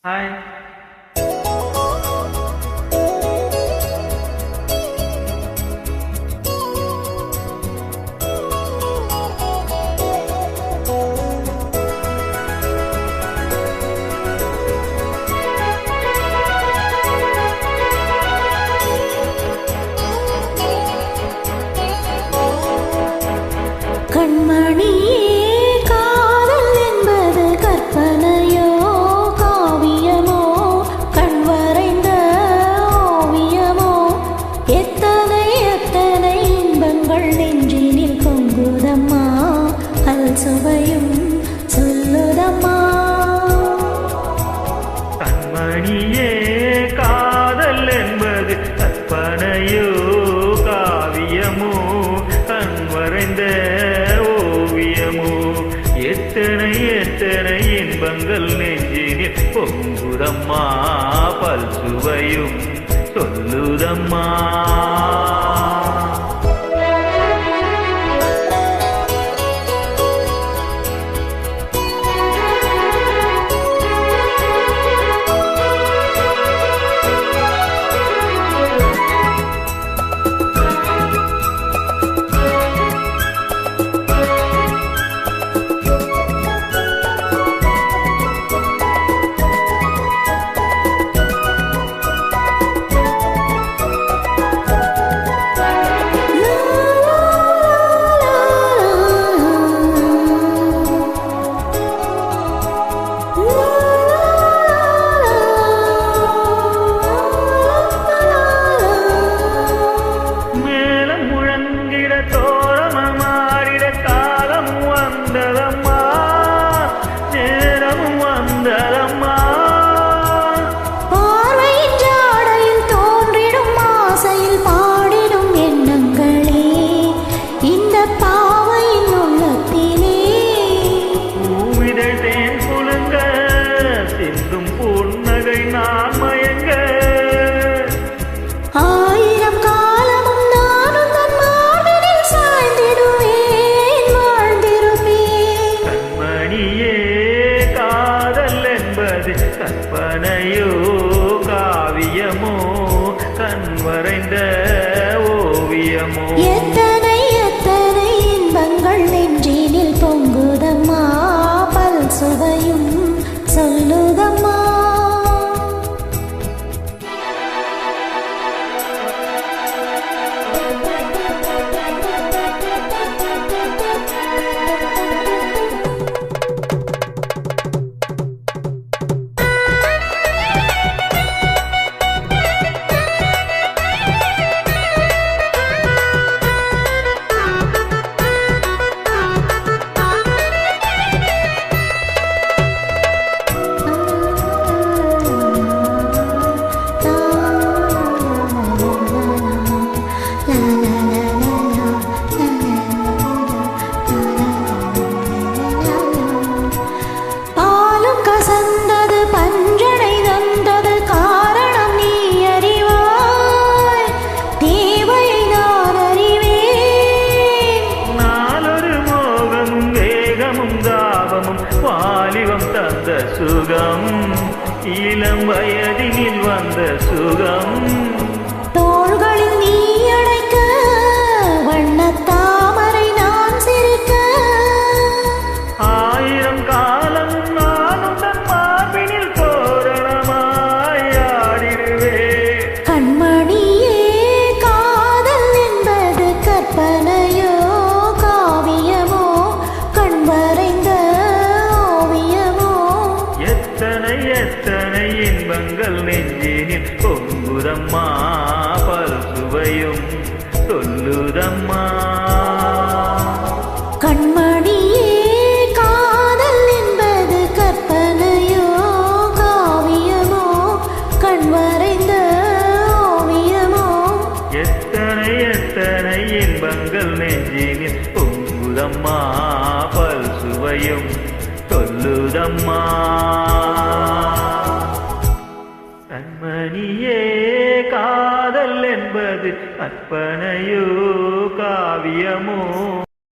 Hi. கண்மணியே காதல் என்பது கற்பனையோ காவியமோ கண்வரைந்த ஓவியமோ எத்தனை எத்தனை இன்பங்கள் நெஞ்சினில் பொங்குதம்மா அல் சுவையும் சொல்லுதம்மா. கண்மணியே காதல் என்பது கற்பனையோ காவியமோ கண்வரைந்த ஓவியமோ எத்தனை எத்தனை இன்பங்கள் நெஞ்சினில் பொங்குதம்மா பல் சுவையும் சொல்லுதம்மா. நான் மயங்க ஆயிரம் காலமும் நானும் தன் மார்பினில் சாய்ந்திடுவேன் வாழ்ந்திருப்பேன். கண்மணியே காதல் என்பது கற்பனையோ காவியமோ கண்வரைந்த ஓவியமோ எத்தனை எத்தனை இன்பங்கள் நெஞ்சினில் பொங்குதம்மா பல் சுவையும் சொல்லுதம்மா. வாலிபம் தந்த சுகம் இளம் வயதினில் வந்த சுகம் தோள்களில் நீ அடைக்க வண்ணத்தாமரை நான் சிரிக்க ஆயிரம் காலம் நானும் தன் மார்பினில் தோரணமாய் ஆடிடுவேன். கண்மணியே காதல் என்பது கற்பனையோ காவியமோ கண்வரைந்த எத்தனை எத்தனை இன்பங்கள் நெஞ்சினில் பொங்குதம்மா பல் சுவையும் சொல்லுதம்மா. கண்மணியே காதல் என்பது கற்பனையோ காவியமோ கண்வரைந்த ஓவியமோ எத்தனை எத்தனை இன்பங்கள் நெஞ்சினில் பொங்குதம்மா பல் சுவையும் சொல்லுதம்மா. கண்மணியே காதல் என்பது கற்பனையோ காவியமோ